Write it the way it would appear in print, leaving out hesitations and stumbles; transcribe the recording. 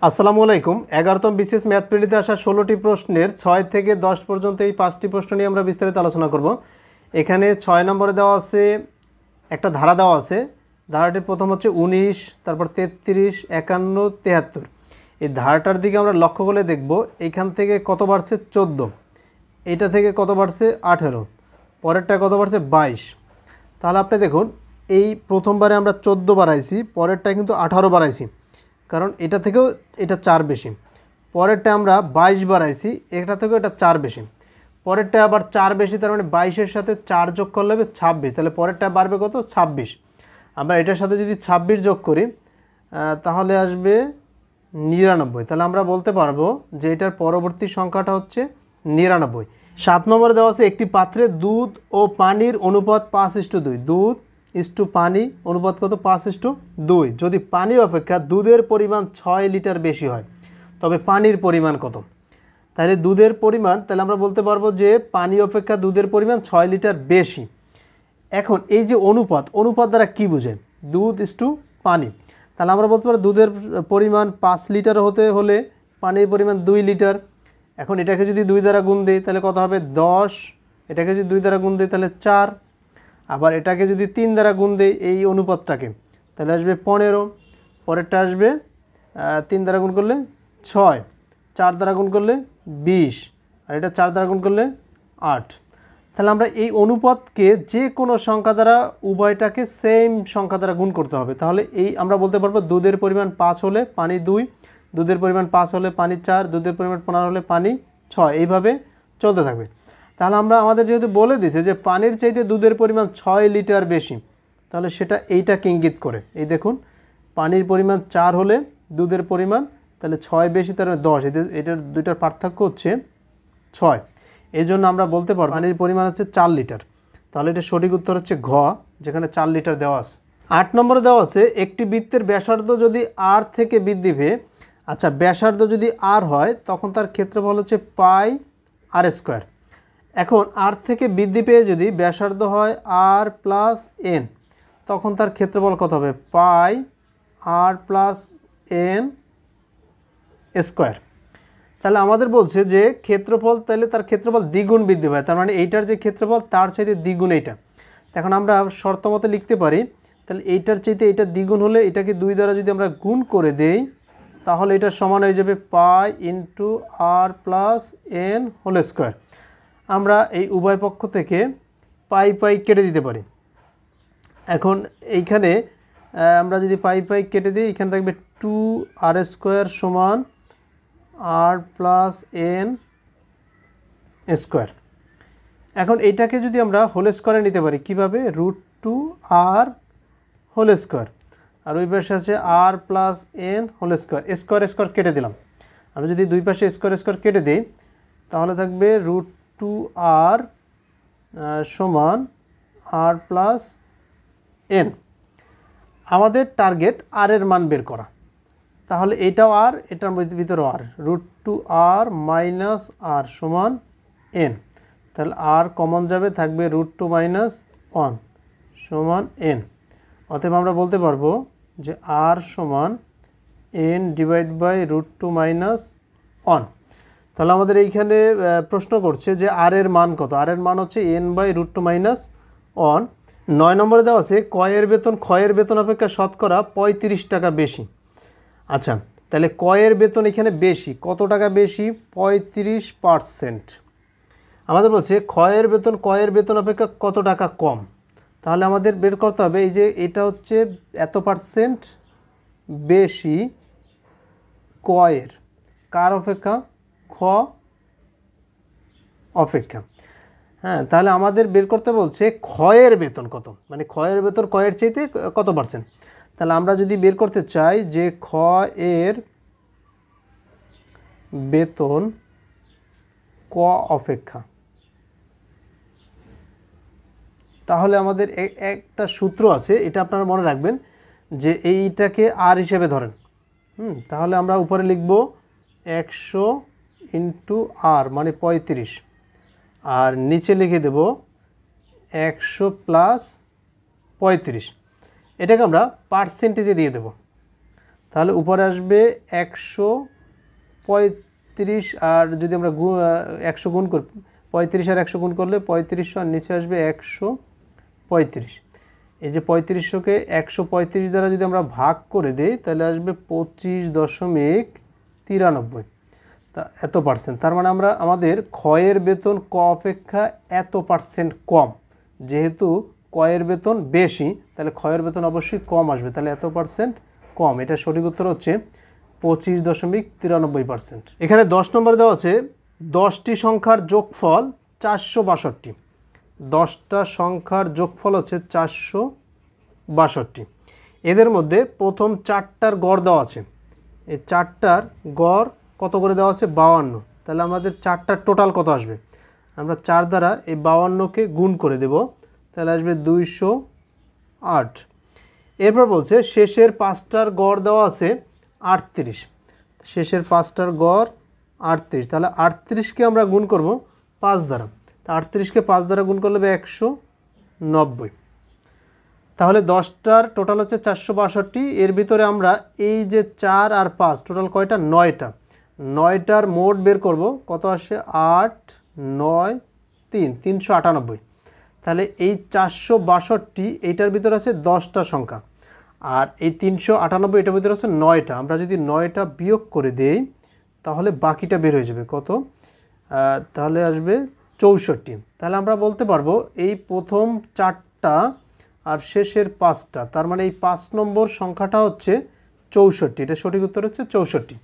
আসসালামু আলাইকুম। 11তম BCS math প্রিলিতে আসা 16টি প্রশ্নের 6 থেকে 10 পর্যন্ত এই 5টি প্রশ্ন নিয়ে আমরা বিস্তারিত আলোচনা করব। এখানে 6 নম্বরে দেওয়া আছে একটা ধারা দেওয়া আছে। ধারাটির প্রথম হচ্ছে 19, তারপর 33, 51, 73। এই ধারাটার দিকে আমরা লক্ষ্য করলে দেখব এইখান থেকে কত বাড়ছে 14, এইটা থেকে কত বাড়ছে 18, পরেরটা কত বাড়ছে 22। তাহলে আপনি দেখুন এই প্রথমবারে আমরা 14 বাড়াইছি, পরেরটায় কিন্তু 18 বাড়াইছি, কারণ এটা থেকেও এটা 4 বেশি। পরেরটা আমরা 22 বাড়াইছি, এটা থেকেও এটা 4 বেশি। পরেরটা আবার 4 বেশি, তার মানে 22-এর সাথে 4 যোগ করলে হবে 26। তাহলে পরেরটা বাড়বে কত 26। আমরা এটার সাথে যদি 26 যোগ করি তাহলে আসবে 99। তাহলে আমরা বলতে পারবো যে এটার পরবর্তী সংখ্যাটা হচ্ছে 99। 7 নম্বরে দেওয়া আছে একটি পাত্রে দুধ ও পানির অনুপাত 5:2। দুধ ইস্টু পানি অনুপাত কত 5:2। যদি পানি অপেক্ষা দুধের পরিমাণ 6 লিটার বেশি হয় তবে পানির পরিমাণ কত? তাহলে দুধের পরিমাণ, তাহলে আমরা বলতে পারবো যে পানি অপেক্ষা দুধের পরিমাণ 6 লিটার বেশি। এখন এই যে অনুপাত, অনুপাত দ্বারা কি বোঝায়? দুধ ইস্টু পানি। তাহলে আমরা বলতে পারি দুধের পরিমাণ 5 লিটার হতে হলে পানির পরিমাণ 2 লিটার। এখন এটাকে যদি 2 দ্বারা গুণ দিই তাহলে কত হবে 10, এটাকে যদি 2 দ্বারা গুণ দিই তাহলে 4, আবার এটাকে যদি 3 দ্বারা গুণ দিই এই অনুপাতটাকে তাহলে আসবে 15, পরেরটা আসবে 3 দ্বারা গুণ করলে 6, 4 দ্বারা গুণ করলে 20, আর এটা 4 দ্বারা গুণ করলে 8। তাহলে আমরা এই অনুপাতকে যে কোনো সংখ্যা দ্বারা উভয়টাকে সেম সংখ্যা দ্বারা গুণ করতে হবে। তাহলে এই আমরা বলতে পারবো দুধের পরিমাণ 5 হলে পানি 2, দুধের পরিমাণ 5 হলে পানি 4, দুধের পরিমাণ 15 হলে পানি 6, এইভাবে চলতে থাকবে। তাহলে আমরা আমাদের যেহেতু বলে দিছে যে পানির চাইতে দুধের পরিমাণ 6 লিটার বেশি, তাহলে সেটা এইটাকে ইঙ্গিত করে। এই দেখুন পানির পরিমাণ 4 হলে দুধের পরিমাণ তাহলে 6 বেশি, তার 10, এটার দুইটার পার্থক্য হচ্ছে 6। এই জন্য আমরা বলতে পারবো পানির পরিমাণ হচ্ছে 4 লিটার। তাহলে এটা সঠিক উত্তর হচ্ছে ঘ, যেখানে 4 লিটার দেওয়া আছে। 8 নম্বরে দেওয়া আছে একটি বৃত্তের ব্যাসার্ধ যদি r থেকে বৃদ্ধি পেয়ে, আচ্ছা ব্যাসার্ধ যদি r হয় তখন তার ক্ষেত্রফল হচ্ছে পাই r স্কোয়ার। এখন r থেকে বৃদ্ধি পেয়ে যদি ব্যাসার্ধ হয় r প্লাস n, তখন তার ক্ষেত্রফল কত হবে পাই r প্লাস n স্কোয়ার। তাহলে আমাদের বলছে যে ক্ষেত্রফল, তাহলে তার ক্ষেত্রফল দ্বিগুণ বৃদ্ধি পায়, তার মানে এইটার যে ক্ষেত্রফল তার চাইতে দ্বিগুণ এইটা। এখন আমরা শর্ত মতে লিখতে পারি, তাহলে এইটার চাইতে এইটা দ্বিগুণ হলে এটাকে 2 দ্বারা যদি আমরা গুণ করে দেই তাহলে এটা সমান হয়ে যাবে pi into r plus n whole square. আমরা এই উভয় পক্ষ থেকে পাই পাই কেটে দিতে পারি। এখন এইখানে আমরা যদি পাই পাই কেটে দিই, এখানে থাকবে 2r স্কোয়ার সমান r প্লাস n স্কোয়ার। এখন এইটাকে যদি আমরা হোল স্কোয়ারে নিতে পারি কীভাবে, √2r হোল স্কোয়ার, আর ওই পাশে আছে r plus n whole square. Square square কেটে দিলাম। আমরা যদি দুই পাশে স্কোয়ার স্কোয়ার কেটে দিই তাহলে থাকবে √2r সমান r প্লাস n। আমাদের টার্গেট r এর মান বের করা, তাহলে এটাও r, এটার ভিতরেও r, √2r মাইনাস r সমান n। তাহলে r কমন যাবে, থাকবে √2 মাইনাস 1 সমান n। অতএব আমরা বলতে পারবো যে r সমান n ডিভাইড বাই √2 মাইনাস 1। তাহলে আমাদের এইখানে প্রশ্ন করছে যে r এর মান কত? r এর মান হচ্ছে n বাই √2 মাইনাস 1। 9 নম্বরে দেওয়া আছে কয়ের বেতন ক্ষয়ের বেতন অপেক্ষা শতকরা 35 টাকা বেশি। আচ্ছা তাহলে কয়ের বেতন এখানে বেশি, কত টাকা বেশি? 35%। আমাদের বলছে ক্ষয়ের বেতন কয়ের বেতন অপেক্ষা কত টাকা কম। তাহলে আমাদের বের করতে হবে এই যে এটা হচ্ছে এত পার্সেন্ট বেশি কয়ের, কার অপেক্ষা? খ অপেক্ষা। হ্যাঁ, তাহলে আমাদের বের করতে বলছে ক্ষয়ের বেতন কত, মানে ক্ষয়ের বেতন কয়ের চাইতে কত পার্সেন্ট। তাহলে আমরা যদি বের করতে চাই যে খ এর বেতন ক অপেক্ষা, তাহলে আমাদের একটা সূত্র আছে, এটা আপনারা মনে রাখবেন যে এইটাকে আর হিসেবে ধরেন। তাহলে আমরা উপরে লিখব 100 ইন্টু আর মানে 35, আর নিচে লিখে দেব 100 প্লাস 35। এটাকে আমরা পার্সেন্টেজে দিয়ে দেব। তাহলে উপরে আসবে 135 আর যদি আমরা 100 গুণ করি 35 আর 100 গুণ করলে 3500 আর নিচে আসবে 135। এই যে 3500কে 135 দ্বারা যদি আমরা ভাগ করে দেই তাহলে আসবে 25.93। তা এত পার্সেন্ট, তার মানে আমরা আমাদের ক্ষয়ের বেতন ক অপেক্ষা এত পার্সেন্ট কম। যেহেতু কয়ের বেতন বেশি তাহলে ক্ষয়ের বেতন অবশ্যই কম আসবে, তাহলে এত পার্সেন্ট কম। এটা সঠিক উত্তর হচ্ছে 25.93%। এখানে 10 নম্বরে দেওয়া আছে 10টি সংখ্যার যোগফল 462। 10টা সংখ্যার যোগফল হচ্ছে 462। এদের মধ্যে প্রথম 4টার গড় দেওয়া আছে। এই 4টার গড় কত করে দেওয়া আছে? 52। তাহলে আমাদের 4টার টোটাল কত আসবে? আমরা 4 দ্বারা এই 52কে গুণ করে দেব, তাহলে আসবে 208। এরপর বলছে শেষের 5টার গড় দেওয়া আছে 38। শেষের 5টার গড় 38, তাহলে 38কে আমরা গুণ করব 5 দ্বারা। তা 38কে 5 দ্বারা গুণ করলে হবে 190। তাহলে 10টার টোটাল হচ্ছে 462। এর ভিতরে আমরা এই যে 4 আর 5 টোটাল কয়টা? 9টা। 9টার মোট বের করব, কত আসে? 8 9 3 398। তাহলে এই 462 এইটার ভিতরে আছে 10টা সংখ্যা, আর এই 398 এটার ভিতরে আছে 9টা। আমরা যদি 9টা বিয়োগ করে দেই তাহলে বাকিটা বের হয়ে যাবে কত? তাহলে আসবে 64। তাহলে আমরা বলতে পারবো এই প্রথম 4টা আর শেষের 5টা, তার মানে এই 5 নম্বর সংখ্যাটা হচ্ছে 64। এটা সঠিক উত্তর হচ্ছে 64।